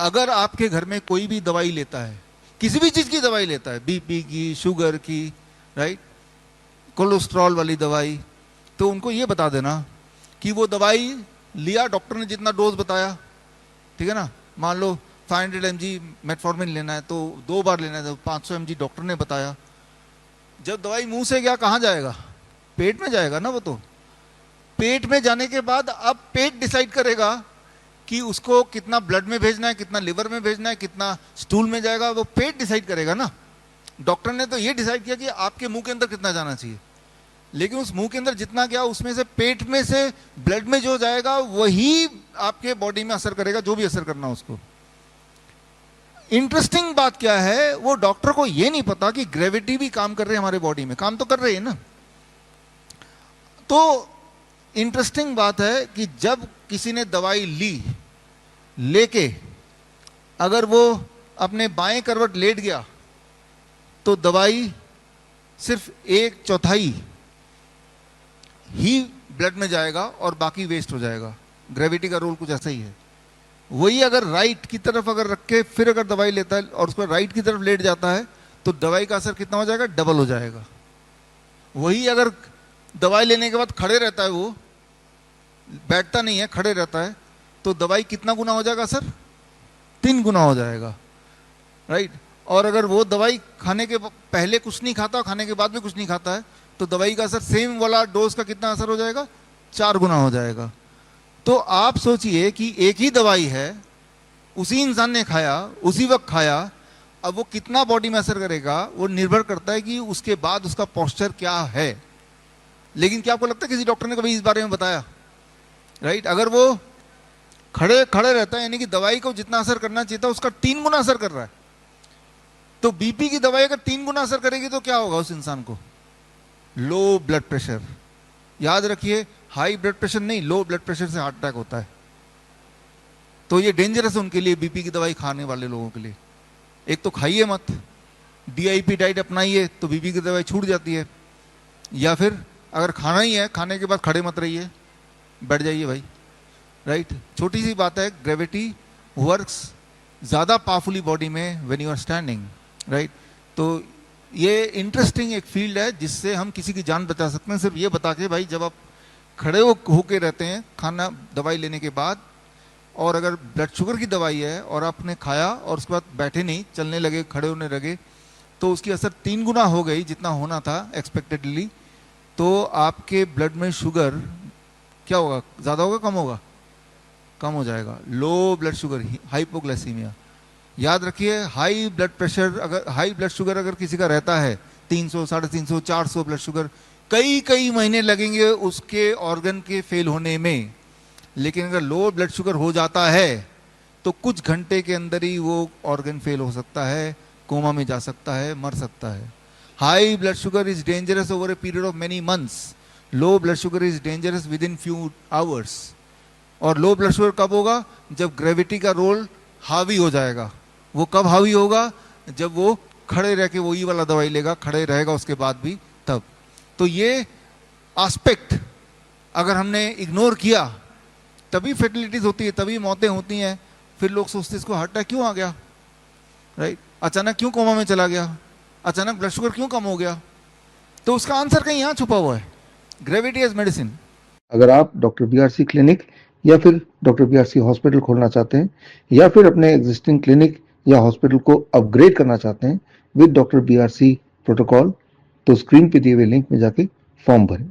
अगर आपके घर में कोई भी दवाई लेता है, किसी भी चीज की दवाई लेता है, बीपी की, शुगर की, राइट, कोलेस्ट्रॉल वाली दवाई, तो उनको ये बता देना कि वो दवाई लिया, डॉक्टर ने जितना डोज बताया, ठीक है ना, मान लो 500 mg मेटफॉर्मिन लेना है तो 2 बार लेना है, तो 500 mg डॉक्टर ने बताया। जब दवाई मुंह से गया कहाँ जाएगा? पेट में जाएगा ना। वो तो पेट में जाने के बाद अब पेट डिसाइड करेगा कि उसको कितना ब्लड में भेजना है, कितना लिवर में भेजना है, कितना स्टूल में जाएगा, वो पेट डिसाइड करेगा ना। डॉक्टर ने तो ये डिसाइड किया कि आपके मुंह के अंदर कितना जाना चाहिए, लेकिन उस मुंह के अंदर जितना गया उसमें से पेट में से ब्लड में जो जाएगा वही आपके बॉडी में असर करेगा, जो भी असर करना उसको। इंटरेस्टिंग बात क्या है, वो डॉक्टर को ये नहीं पता कि ग्रेविटी भी काम कर रही है हमारे बॉडी में, काम तो कर रही है ना। तो इंटरेस्टिंग बात है कि जब किसी ने दवाई लेके अगर वो अपने बाएं करवट लेट गया तो दवाई सिर्फ 1/4 ही ब्लड में जाएगा और बाकी वेस्ट हो जाएगा। ग्रेविटी का रोल कुछ ऐसा ही है। वही अगर राइट की तरफ अगर रख के फिर अगर दवाई लेता है और उसको राइट की तरफ लेट जाता है तो दवाई का असर कितना हो जाएगा? डबल हो जाएगा। वही अगर दवाई लेने के बाद खड़े रहता है, वो बैठता नहीं है, खड़े रहता है, तो दवाई कितना गुना हो जाएगा सर? 3 गुना हो जाएगा, राइट। और अगर वो दवाई खाने के पहले कुछ नहीं खाता, खाने के बाद में कुछ नहीं खाता है, तो दवाई का असर सेम वाला डोज का कितना असर हो जाएगा? 4 गुना हो जाएगा। तो आप सोचिए कि एक ही दवाई है, उसी इंसान ने खाया, उसी वक्त खाया, अब वो कितना बॉडी में असर करेगा वो निर्भर करता है कि उसके बाद उसका पोस्चर क्या है। लेकिन क्या आपको लगता है किसी डॉक्टर ने कभी इस बारे में बताया? राइट, अगर वो खड़े खड़े रहता है, यानी कि दवाई को जितना असर करना चाहिए था उसका 3 गुना असर कर रहा है। तो बीपी की दवाई अगर 3 गुना असर करेगी तो क्या होगा उस इंसान को? Low blood pressure. याद रखिए, हाई ब्लड प्रेशर नहीं, लो ब्लड प्रेशर से हार्ट अटैक होता है। तो ये डेंजरस है उनके लिए, बीपी की दवाई खाने वाले लोगों के लिए। एक तो खाइए मत, DIP डाइट अपनाइए तो बीपी की दवाई छूट जाती है, या फिर अगर खाना ही है, खाने के बाद खड़े मत रहिए, बैठ जाइए भाई, राइट। छोटी सी बात है, ग्रेविटी वर्क्स ज़्यादा पावरफुली बॉडी में when you are standing, right. तो ये इंटरेस्टिंग एक फील्ड है जिससे हम किसी की जान बचा सकते हैं, सिर्फ ये बता के भाई जब आप खड़े होके रहते हैं खाना दवाई लेने के बाद, और अगर ब्लड शुगर की दवाई है और आपने खाया और उसके बाद बैठे नहीं, चलने लगे, खड़े होने लगे, तो उसकी असर 3 गुना हो गई जितना होना था एक्सपेक्टेडली। तो आपके ब्लड में शुगर क्या होगा? ज़्यादा होगा, कम होगा? कम हो जाएगा। Low blood sugar, hypoglycaemia. याद रखिए, हाई ब्लड प्रेशर अगर, हाई ब्लड शुगर अगर किसी का रहता है 300, 350, 400 ब्लड शुगर, कई महीने लगेंगे उसके ऑर्गन के फेल होने में। लेकिन अगर लो ब्लड शुगर हो जाता है तो कुछ घंटे के अंदर ही वो ऑर्गन फेल हो सकता है, कोमा में जा सकता है, मर सकता है। High blood sugar is dangerous over a period of many months. Low blood sugar is dangerous with in few hours. और लो ब्लड शुगर कब होगा? जब ग्रेविटी का रोल हावी हो जाएगा। वो कब हावी होगा? जब वो खड़े रह के वही वाला दवाई लेगा, खड़े रहेगा उसके बाद भी, तब। तो ये एस्पेक्ट अगर हमने इग्नोर किया तभी फर्टिलिटीज होती है, तभी मौतें होती हैं। फिर लोग सोचते इसको हार्ट अटैक क्यों आ गया, राइट, अचानक क्यों कोमा में चला गया, अचानक ब्लड शुगर क्यों कम हो गया? तो उसका आंसर कहीं यहाँ छुपा हुआ है, ग्रेविटी एज मेडिसिन। अगर आप डॉक्टर BRC क्लिनिक या फिर डॉक्टर BRC हॉस्पिटल खोलना चाहते हैं, या फिर अपने एग्जिस्टिंग क्लिनिक या हॉस्पिटल को अपग्रेड करना चाहते हैं विद डॉक्टर BRC प्रोटोकॉल, तो स्क्रीन पे दिए हुए लिंक में जाके फॉर्म भरें।